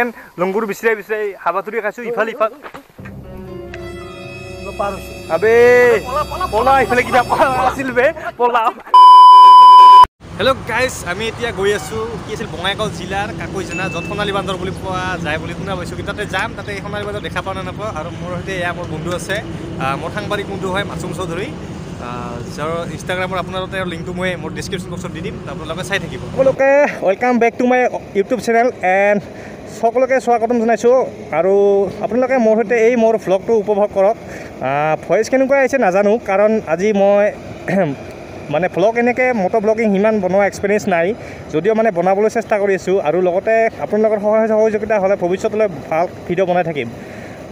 যেন লংগুৰ বিচাৰি বিচাৰি হাবাতুৰি খাইছো ইফাল ইফাল আবে পলা ইফালে কিবা আছিল বে পলা হেল্ল' গাইজ আমি এতিয়া গৈ আছোঁ কি আছিল বঙাইগাঁও জিলাৰ কাকৈজনা য'ত সোণালী বান্দৰ বুলি পোৱা যায় বুলি শুনা পাইছোঁ কিন্তু তাতে যাম তাতে সোণালী বান্দৰ দেখা পাওঁ নে নাপাওঁ আৰু মোৰ সৈতে এয়া মোৰ বন্ধু আছে মোৰ সাংবাদিক বন্ধু হয় মাছুম চৌধুৰী যাৰ ইনষ্টাগ্ৰামৰ আপোনাৰ তেওঁৰ লিংকটো মই মোৰ ডিছক্ৰিপশ্যন বক্সত দি দিম আপোনালোকে চাই থাকিব সকলোকে welcome back to my YouTube channel and সকলোকে স্বাগতম জনাইছোঁ আৰু আপোনালোকে মোৰ সৈতে এই মোৰ ভ্লগটো উপভোগ কৰক ভইচ কেনেকুৱা আহিছে নাজানো কাৰণ আজি মই মানে ভ্লগ এনেকৈ মটৰ ব্লগিং সিমান বনোৱা এক্সপিৰিয়েঞ্চ নাই যদিও মানে বনাবলৈ চেষ্টা কৰি আছোঁ আৰু লগতে আপোনালোকৰ সহায় সহযোগিতা হ'লে ভৱিষ্যতলৈ ভাল ভিডিঅ' বনাই থাকিম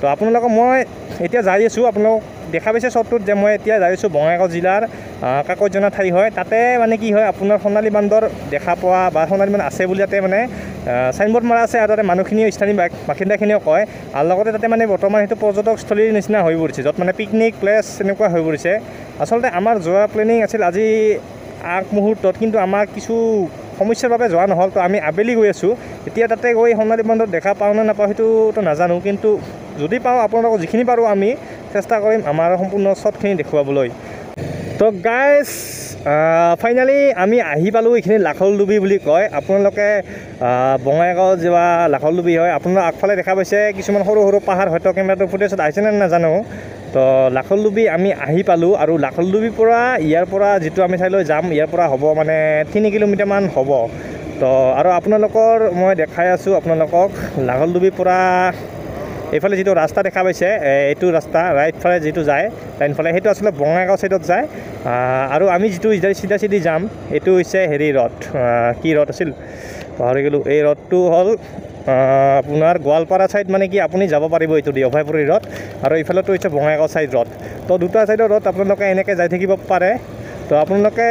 তো আপোনালোকক মই এতিয়া যাই আছোঁ আপোনালোকক দেখা পাইছে শ্বৰ্টটোত যে মই এতিয়া যাই আছোঁ বঙাইগাঁও জিলাৰ কাকৈজনা ঠাই হয় তাতে মানে কি হয় আপোনাৰ সোণালী বান্দৰ দেখা পোৱা বা সোণালী বান্দৰ আছে বুলি তাতে মানে চাইনবোৰ্ড মৰা আছে আৰু তাতে মানুহখিনিও স্থানীয় বাসিন্দাখিনিও কয় আৰু লগতে তাতে মানে বৰ্তমান সেইটো পৰ্যটকস্থলীৰ নিচিনা হৈ পৰিছে য'ত মানে পিকনিক প্লেচ এনেকুৱা হৈ পৰিছে আচলতে আমাৰ যোৱা প্লেনিং আছিল আজি আগমুহূৰ্তত কিন্তু আমাৰ কিছু সমস্যাৰ বাবে যোৱা নহ'ল তো আমি আবেলি গৈ আছোঁ এতিয়া তাতে গৈ সোণালী বান্দৰ দেখা পাওঁ নে নাপাওঁ সেইটোতো নাজানো কিন্তু যদি পাওঁ আপোনালোকক যিখিনি পাৰোঁ আমি চেষ্টা কৰিম আমাৰ সম্পূৰ্ণ শ্বটখিনি দেখুৱাবলৈ তো গাইজ ফাইনেলি আমি আহি পালোঁ এইখিনি লাখলডুবি বুলি কয় আপোনালোকে বঙাইগাঁও যোৱা লাখলডুবি হয় আপোনাৰ আগফালে দেখা পাইছে কিছুমান সৰু সৰু পাহাৰ হয়তো কেমেৰাটোৰ ফুটেজত আহিছেনে নাজানো তো লাখলডুবি আমি আহি পালোঁ আৰু লাখলডুবিৰ পৰা ইয়াৰ পৰা যিটো আমি ঠাইলৈ যাম ইয়াৰ পৰা হ'ব মানে 3 কিলোমিটাৰমান হ'ব তো আৰু আপোনালোকৰ মই দেখাই আছোঁ আপোনালোকক লাখলডুবিৰ পৰা এইফালে যিটো ৰাস্তা দেখা পাইছে এইটো ৰাস্তা ৰাইট ফালে যিটো যায় ডাইনফালে সেইটো আচলতে বঙাইগাঁও ছাইডত যায় আৰু আমি যিটো চিধা চিধি যাম এইটো হৈছে হেৰি ৰথ কি ৰথ আছিল পাহৰি গ'লোঁ এই ৰথটো হ'ল আপোনাৰ গোৱালপাৰা ছাইড মানে কি আপুনি যাব পাৰিব এইটো দি অভয়পুৰী ৰথ আৰু এইফালেতো হৈছে বঙাইগাঁও ছাইড ৰথ তো দুটা ছাইডৰ ৰথ আপোনালোকে এনেকৈ যাই থাকিব পাৰে তো আপোনালোকে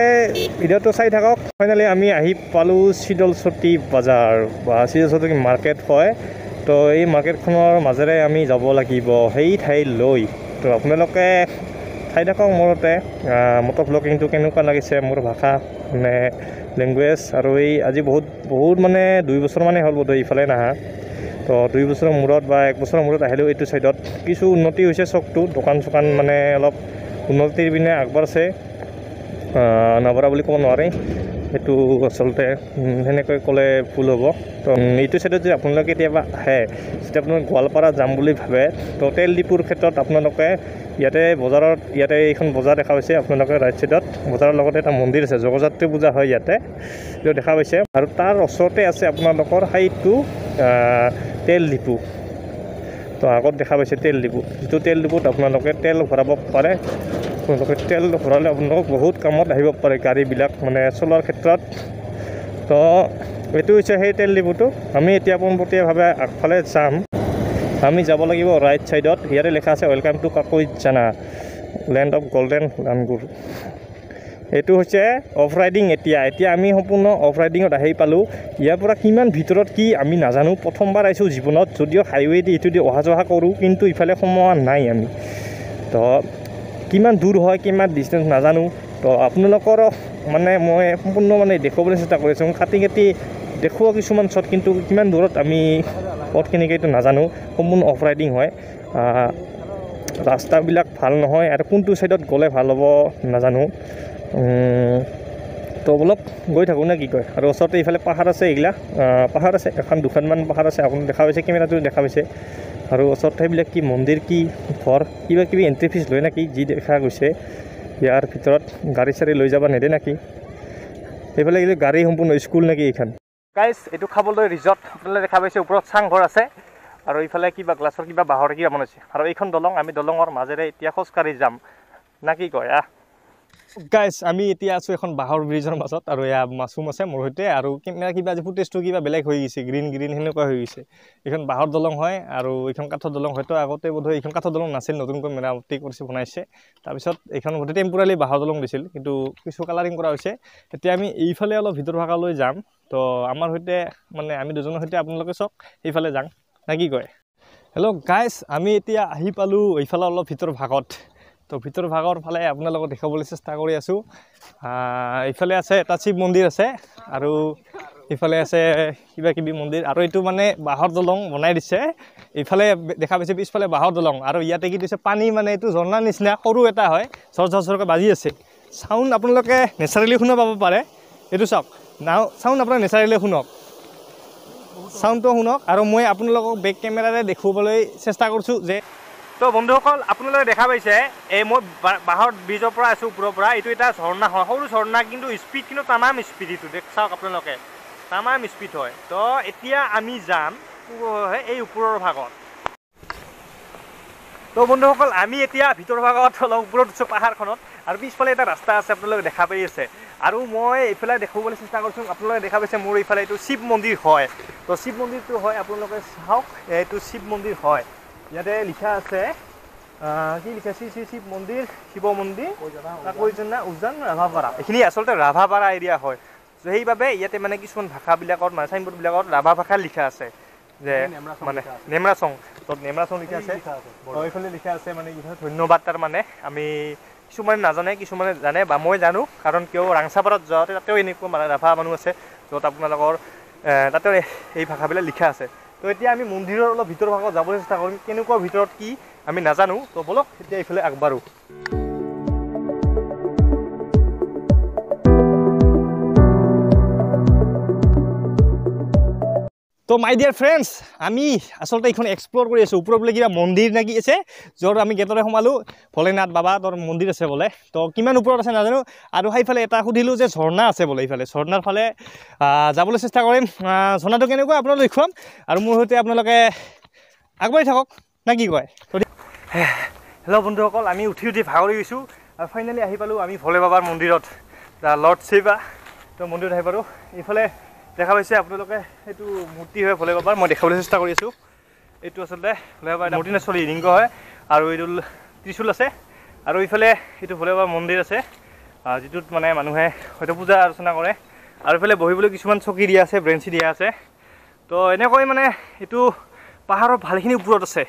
ভিডিঅ'টো চাই থাকক ফাইনেলি আমি আহি পালোঁ চিদলচটি বজাৰ বা চিদলচটি মাৰ্কেট হয় তো এই মাৰ্কেটখনৰ মাজেৰে আমি যাব লাগিব সেই ঠাইলৈ তো আপোনালোকে চাই থাকক মোৰতে মটৰ ব্লগিংটো কেনেকুৱা লাগিছে মোৰ ভাষা মানে লেংগুৱেজ আৰু এই আজি বহুত মানে 2 বছৰমানেই হ'ল বোধহয় ইফালে নাহা তো 2 বছৰৰ মূৰত বা 1 বছৰৰ মূৰত আহিলেও এইটো ছাইডত কিছু উন্নতি হৈছে চকটো দোকান চোকান মানে অলপ উন্নতিৰ পিনে আগবাঢ়িছে নবৰা বুলি ক'ব নোৱাৰি সেইটো আচলতে সেনেকৈ ক'লে ভুল হ'ব তো এইটো ছাইডত যদি আপোনালোকে কেতিয়াবা আহে যেতিয়া আপোনালোকে গোৱালপাৰা যাম বুলি ভাবে তো তেল ডিপুৰ ক্ষেত্ৰত আপোনালোকে ইয়াতে এইখন বজাৰ দেখা পাইছে আপোনালোকে ৰাইট ছাইডত বজাৰৰ লগতে এটা মন্দিৰ আছে জগজাত্ৰী পূজা হয় ইয়াতে এইটো দেখা পাইছে আৰু তাৰ ওচৰতে আছে আপোনালোকৰ সেইটো তেল ডিপু তো আগত দেখা পাইছে তেল ডিপু যিটো তেল ডিপুত আপোনালোকে তেল ভৰাব পাৰে আপোনালোকে তেল ভৰালে আপোনালোকক বহুত কামত আহিব পাৰে গাড়ীবিলাক মানে চলোৱাৰ ক্ষেত্ৰত তো এইটো হৈছে সেই তেল ডিপুটো আমি এতিয়া পোনপটীয়াভাৱে আগফালে যাম আমি যাব লাগিব ৰাইট ছাইডত ইয়াতে লেখা আছে welcome to Kakoijana land of golden langur এইটো হৈছে অফ ৰাইডিং এতিয়া আমি সম্পূৰ্ণ অফ ৰাইডিঙত আহি পালোঁ ইয়াৰ পৰা কিমান ভিতৰত কি আমি নাজানো প্ৰথমবাৰ আহিছোঁ জীৱনত যদিও হাইৱে দি এইটো দি অহা যোৱা কৰোঁ কিন্তু ইফালে সোমোৱা নাই আমি তো কিমান দূৰ হয় কিমান ডিষ্টেঞ্চ নাজানো তো আপোনালোকৰ মানে মই সম্পূৰ্ণ মানে দেখুৱাবলৈ চেষ্টা কৰিছোঁ কাটি দেখুওৱা কিছুমান শ্বট কিন্তু কিমান দূৰত আমি পথখিনিকে এইটো নাজানো সম্পূৰ্ণ অফ ৰাইডিং হয় ৰাস্তাবিলাক ভাল নহয় আৰু কোনটো ছাইডত গ'লে ভাল হ'ব নাজানো তো অলপ গৈ থাকোঁ নে কি কয় আৰু ওচৰতে এইফালে পাহাৰ আছে এইগিলা পাহাৰ আছে দুখনমান পাহাৰ আছে আপুনি দেখা পাইছে কেমেৰাটো দেখা পাইছে আৰু ওচৰত সেইবিলাক কি মন্দিৰ কি ঘৰ কিবা কিবি এণ্ট্ৰি ফিজ লয় নেকি যি দেখা গৈছে ইয়াৰ ভিতৰত গাড়ী চাড়ী লৈ যাব নেদে নেকি এইফালে গাড়ী সম্পূৰ্ণ স্কুল নেকি এইখন গাইজ এইটো খাবলৈ ৰিজৰ্ট আপোনালোকে দেখা পাইছে ওপৰত চাংঘৰ আছে আৰু এইফালে কিবা গ্লাছৰ কিবা বাঁহৰ কিবা বনাইছে আৰু এইখন দলং আমি দলঙৰ মাজেৰে এতিয়া খোজকাঢ়ি যাম না কি কয় গাইজ আমি এতিয়া আছোঁ এখন বাঁহৰ ব্ৰিজৰ মাজত আৰু এয়া মাছুম আছে মোৰ সৈতে আৰু কেমেৰা কিবা আজি ফুটেজটো কিবা বেলেগ হৈ গৈছে গ্ৰীণ সেনেকুৱা হৈ গৈছে এইখন বাঁহৰ দলং হয় আৰু এইখন কাঠৰ দলং হয়তো আগতে বোধহয় এইখন কাঠৰ দলং নাছিল নতুনকৈ মেৰামতি কৰিছে বনাইছে তাৰপিছত এইখন বোধহয় টেম্পৰাৰী বাঁহৰ দলং দিছিল কিন্তু কিছু কালাৰিং কৰা হৈছে এতিয়া আমি এইফালে অলপ ভিতৰ ভাগলৈ যাম তো আমাৰ সৈতে মানে আমি দুজনৰ সৈতে আপোনালোকে চাওক এইফালে যাম না কি কয় হেল্ল' গাইজ আমি এতিয়া আহি পালোঁ এইফালে অলপ ভিতৰ ভাগত তো ভিতৰ ভাগৰ ফালে আপোনালোকক দেখাবলৈ চেষ্টা কৰি আছোঁ এইফালে আছে এটা শিৱ মন্দিৰ আছে আৰু ইফালে আছে কিবা কিবি মন্দিৰ আৰু এইটো মানে বাঁহৰ দলং বনাই দিছে ইফালে দেখা পাইছে পিছফালে বাঁহৰ দলং আৰু ইয়াতে কি দিছে পানী মানে এইটো ঝৰ্ণাৰ নিচিনা সৰু এটা হয় ঝৰঝৰকৈ বাজি আছে সাউণ্ড আপোনালোকে নেচাৰেলি শুনা পাব পাৰে এইটো চাওক নাও সাউণ্ড আপোনালোকে নেচাৰেলি শুনক সাউণ্ডটো শুনক আৰু মই আপোনালোকক বেক কেমেৰাৰে দেখুৱাবলৈ চেষ্টা কৰিছোঁ যে তো বন্ধুসকল আপোনালোকে দেখা পাইছে এই মই বাঁহৰ ব্ৰিজৰ পৰা আছোঁ ওপৰৰ পৰা এইটো এটা ঝৰ্ণা হয় সৰু ঝৰ্ণা কিন্তু স্পীড কিন্তু তামাম স্পীড এইটো চাওক আপোনালোকে তামাম স্পীড হয় তো এতিয়া আমি যাম এই ওপৰৰ ভাগত তো বন্ধুসকল আমি এতিয়া ভিতৰৰ ভাগত অলপ ওপৰত উঠছোঁ পাহাৰখনত আৰু পিছফালে এটা ৰাস্তা আছে আপোনালোকে দেখা পাই আছে আৰু মই এইফালে দেখুৱাবলৈ চেষ্টা কৰিছোঁ আপোনালোকে দেখা পাইছে মোৰ এইফালে এইটো শিৱ মন্দিৰ হয় তো শিৱ মন্দিৰটো হয় আপোনালোকে চাওক এইটো শিৱ মন্দিৰ হয় ইয়াতে লিখা আছে কি লিখা শ্ৰী শ্ৰী শিৱ মন্দিৰ শিৱ মন্দিৰ কাকৈজনা উজান ৰাভাপাৰা এইখিনি আচলতে ৰাভাপাৰা এৰিয়া হয় তো সেইবাবে ইয়াতে মানে কিছুমান ভাষাবিলাকত মানে চাইনবোৰ্ডবিলাকত ৰাভা ভাষা লিখা আছে যে মানে নেমৰাচং তো নেমৰাচং লিখা আছে এইফালে লিখা আছে মানে কি ধন্যবাদ তাৰ মানে আমি কিছুমানে নাজানে কিছুমানে জানে বা মই জানো কাৰণ কিয় ৰাংচাপাৰাত যাওঁতে তাতেও এনেকুৱা মানে ৰাভা মানুহ আছে য'ত আপোনালোকৰ তাতেও এই ভাষাবিলাক লিখা আছে তো এতিয়া আমি মন্দিৰৰ অলপ ভিতৰ ভাগত যাবলৈ চেষ্টা কৰিম কেনেকুৱা ভিতৰত কি আমি নাজানো তো বলক এতিয়া এইফালে আগবাঢ়ো তো মাই ডিয়াৰ ফ্ৰেণ্ডছ আমি আচলতে এইখন এক্সপ্ল'ৰ কৰি আছোঁ ওপৰত বোলে কিবা মন্দিৰ নে কি আছে য'ত আমি গেটৰে সোমালোঁ ভোলেনাথ বাবা তোৰ মন্দিৰ আছে বোলে তো কিমান ওপৰত আছে নাজানো আৰু সেইফালে এটা সুধিলোঁ যে ঝৰ্ণা আছে বোলে এইফালে ঝৰ্ণাৰ ফালে যাবলৈ চেষ্টা কৰিম ঝৰ্ণাটো কেনেকুৱা আপোনালোকে দেখুৱাম আৰু মোৰ সৈতে আপোনালোকে আগবাঢ়ি থাকক নে কি কয় হেল্ল' বন্ধুসকল আমি উঠি ভাগৰি গৈছোঁ আৰু ফাইনেলি আহি পালোঁ আমি ভোলে বাবাৰ মন্দিৰত লৰ্ড শিৱা তো মন্দিৰত আহি পালোঁ এইফালে দেখা পাইছে আপোনালোকে এইটো মূৰ্তি হয় ভোলে বাবাৰ মই দেখাবলৈ চেষ্টা কৰি আছোঁ এইটো আচলতে ভোলে বাবাৰ মূৰ্তি নচলি লিংগ হয় আৰু এইটো ত্ৰিশূল আছে আৰু এইফালে এইটো ভোলে বাবাৰ মন্দিৰ আছে যিটোত মানে মানুহে হয়তো পূজা অৰ্চনা কৰে আৰু এইফালে বহিবলৈ কিছুমান চকী দিয়া আছে ব্ৰেঞ্চি দিয়া আছে তো এনেকৈ মানে এইটো পাহাৰৰ ভালেখিনি ওপৰত আছে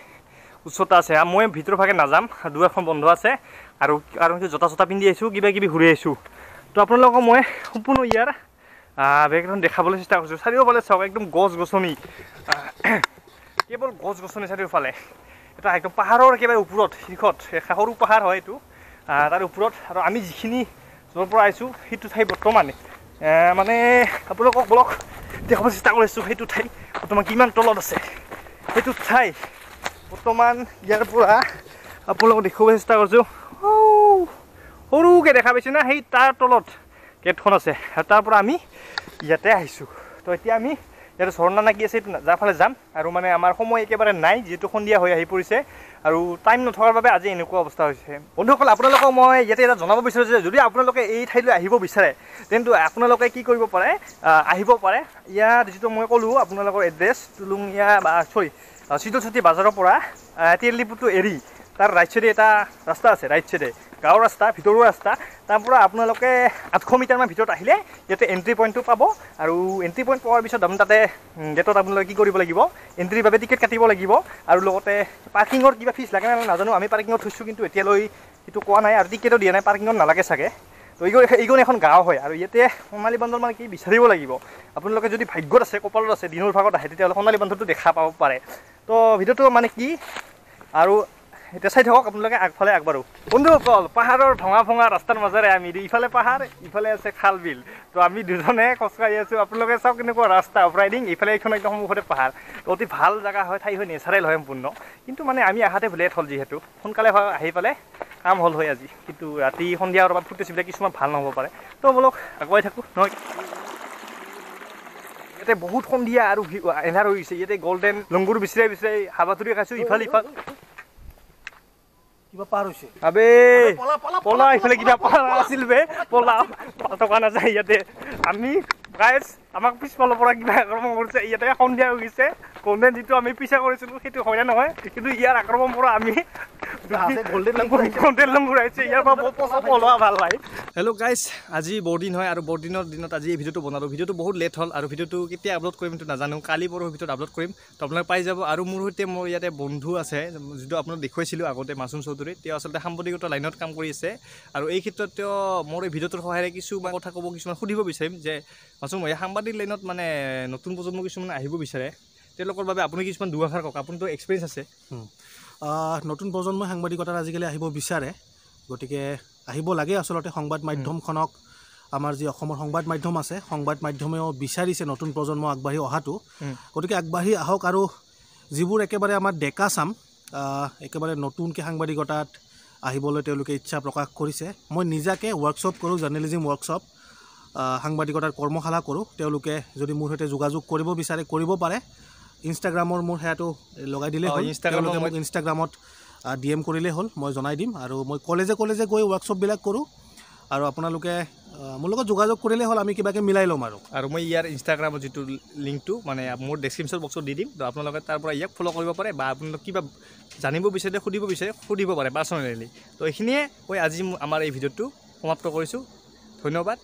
উচ্চতা আছে আৰু মই ভিতৰ ভাগে নাযাম দুৱাৰখন বন্ধ আছে আৰু জোতা চোতা পিন্ধি আহিছোঁ কিবা কিবি ঘূৰি আহিছোঁ তো আপোনালোকক মই সম্পূৰ্ণ ইয়াৰ বেকগ্ৰাউণ্ড দেখাবলৈ চেষ্টা কৰিছোঁ চাৰিওফালে চাওক একদম গছ গছনি কেৱল গছ গছনি চাৰিওফালে এটা একদম পাহাৰৰ একেবাৰে ওপৰত শীৰ্ষত সৰু পাহাৰ হয় এইটো তাৰ ওপৰত আৰু আমি যিখিনি য'ৰ পৰা আহিছোঁ সেইটো ঠাই বৰ্তমান মানে আপোনালোকক বলক দেখাব চেষ্টা কৰিছোঁ সেইটো ঠাই বৰ্তমান কিমান তলত আছে সেইটো ঠাই বৰ্তমান ইয়াৰ পৰা আপোনালোকক দেখুৱাব চেষ্টা কৰিছোঁ সৰুকৈ দেখা পাইছে না সেই তাৰ তলত গেটখন আছে আৰু তাৰ পৰা আমি ইয়াতে আহিছোঁ তো এতিয়া আমি ইয়াতে ঝৰ্ণা নাকি আছে এইটো যাৰ ফালে যাম আৰু মানে আমাৰ সময় একেবাৰে নাই যিহেতু সন্ধিয়া হৈ আহি পৰিছে আৰু টাইম নথকাৰ বাবে আজি এনেকুৱা অৱস্থা হৈছে বন্ধুসকল আপোনালোকক মই ইয়াতে এটা জনাব বিচাৰোঁ যে যদি আপোনালোকে এই ঠাইলৈ আহিব বিচাৰে তেন্তে আপোনালোকে কি কৰিব পাৰে আহিব পাৰে ইয়াত যিটো মই ক'লোঁ আপোনালোকৰ এড্ৰেছ টুলুঙীয়া বা চিতলচুটি বাজাৰৰ পৰা তেলডিপুটো এৰি তাৰ ৰাইট চাইডে এটা ৰাস্তা আছে ৰাইট চাইডে গাঁৱৰ ৰাস্তা ভিতৰুৱা ৰাস্তা তাৰ পৰা আপোনালোকে 800 মিটাৰমান ভিতৰত আহিলে ইয়াতে এণ্ট্ৰি পইণ্টটো পাব আৰু এণ্ট্ৰি পইণ্ট পোৱাৰ পিছত আপুনি তাতে গেটত আপোনালোকে কি কৰিব লাগিব এণ্ট্ৰিৰ বাবে টিকেট কাটিব লাগিব আৰু লগতে পাৰ্কিঙৰ কিবা ফিজ লাগে নাজানো আমি পাৰ্কিঙত থৈছোঁ কিন্তু এতিয়ালৈ সেইটো কোৱা নাই আৰু টিকেটো দিয়া নাই পাৰ্কিঙত নালাগে চাগে তো এইখন এখন গাঁও হয় আৰু ইয়াতে সোণালী বান্দৰ মানে কি বিচাৰিব লাগিব আপোনালোকে যদি ভাগ্যত আছে কপালত আছে দিনৰ ভাগত আহে তেতিয়াহ'লে সোণালী বান্দৰটো দেখা পাব পাৰে তো ভিডিঅ'টো মানে কি আৰু এতিয়া চাই থাকক আপোনালোকে আগফালে আগবাঢ়ো বন্ধুসকল পাহাৰৰ ভঙা ৰাস্তাৰ মাজেৰে আমি ইফালে পাহাৰ ইফালে আছে খাল বিল তো আমি দুজনে খোজকাঢ়ি আছোঁ আপোনালোকে চাওক কেনেকুৱা ৰাস্তা অফ ৰাইডিং ইফালে এইখন একদম সন্মুখতে পাহাৰ অতি ভাল জেগা হয় ঠাই হয় নেচাৰেল হয় সম্পূৰ্ণ কিন্তু মানে আমি আহাতে লেট হ'ল যিহেতু সোনকালে আহি পালে কাম হ'ল হয় আজি কিন্তু ৰাতি সন্ধিয়া অলপ ফুটেজবিলাক কিছুমান ভাল নহ'ব পাৰে তো বলক আগুৱাই থাকোঁ নহয় ইয়াতে বহুত সন্ধিয়া আৰু এন্ধাৰ হৈ গৈছে ইয়াতে গল্ডেন লংগুৰ বিচাৰি হাবাথুৰি খাইছোঁ ইফাল কিবা পাৰ হৈছে আবে পলা ইফালে কিবা পাৰ আছিল বে পলা টকা নাযায় ইয়াতে আমি গাইজ আমাক পিছফালৰ পৰা কিবা আক্ৰমণ কৰিছে ইয়াতে সন্ধিয়া হৈ গৈছে কণ্টেণ্ট যিটো আমি পিছা কৰিছিলোঁ সেইটো হয় নে নহয় কিন্তু ইয়াৰ আক্ৰমণ পৰা আমি কণ্টেণ্ট লং ঘূৰাইছে ইয়াৰ পৰা বহুত পইচা পলোৱা ভাল ভাই হেল্ল' গাইজ আজি বৰদিন হয় আৰু বৰদিনৰ দিনত আজি এই ভিডিঅ'টো বনালোঁ ভিডিঅ'টো বহুত লেট হ'ল আৰু ভিডিঅ'টো কেতিয়া আপলোড কৰিম সেইটো নাজানো কালি পৰহি ভিতৰত আপলোড কৰিম তো আপোনালোকে পাই যাব আৰু মোৰ সৈতে মোৰ ইয়াতে বন্ধু আছে যিটো আপোনাক দেখুৱাইছিলোঁ আগতে মাছুম চৌধুৰী তেওঁ আচলতে সাংবাদিকতা লাইনত কাম কৰি আছে আৰু এই ক্ষেত্ৰত তেওঁ মোৰ এই ভিডিঅ'টোৰ সহায়েৰে কিছুমান কথা ক'ব কিছুমান সুধিব বিচাৰিম যে মাছুম এই সাংবাদিক লাইনত মানে নতুন প্ৰজন্ম কিছুমান আহিব বিচাৰে তেওঁলোকৰ বাবে আপুনি কিছুমান দুআষাৰ কওক আপুনিতো এক্সপিৰিয়েঞ্চ আছে নতুন প্ৰজন্মই সাংবাদিকতাত আজিকালি আহিব বিচাৰে গতিকে আহিব লাগে আচলতে সংবাদ মাধ্যমখনক আমাৰ যি অসমৰ সংবাদ মাধ্যম আছে সংবাদ মাধ্যমেও বিচাৰিছে নতুন প্ৰজন্ম আগবাঢ়ি অহাটো গতিকে আগবাঢ়ি আহক আৰু যিবোৰ একেবাৰে আমাৰ ডেকা চাম একেবাৰে নতুনকৈ সাংবাদিকতাত আহিবলৈ তেওঁলোকে ইচ্ছা প্ৰকাশ কৰিছে মই নিজাকে ৱৰ্কশ্বপ কৰোঁ জাৰ্নেলিজিম ৱৰ্কশ্বপ সাংবাদিকতাৰ কৰ্মশালা কৰোঁ তেওঁলোকে যদি মোৰ সৈতে যোগাযোগ কৰিব বিচাৰে কৰিব পাৰে ইনষ্টাগ্ৰামৰ মোৰ সেয়াটো লগাই দিলে হ'ল ইনষ্টাগ্ৰামত DM কৰিলেই হ'ল মই জনাই দিম আৰু মই কলেজে গৈ ৱৰ্কশ্বপবিলাক কৰোঁ আৰু আপোনালোকে মোৰ লগত যোগাযোগ কৰিলে হ'ল আমি কিবাকৈ মিলাই ল'ম আৰু মই ইয়াৰ ইনষ্টাগ্ৰামৰ যিটো লিংকটো মানে মোৰ ডেছক্ৰিপশ্যন বক্সত দি দিম তো আপোনালোকে তাৰ পৰা ইয়াক ফ'ল' কৰিব পাৰে বা আপোনালোকে কিবা জানিব বিচাৰে সুধিব পাৰে পাৰ্চনেলি তো এইখিনিয়ে কৈ আজি আমাৰ এই ভিডিঅ'টো সমাপ্ত কৰিছোঁ ধন্যবাদ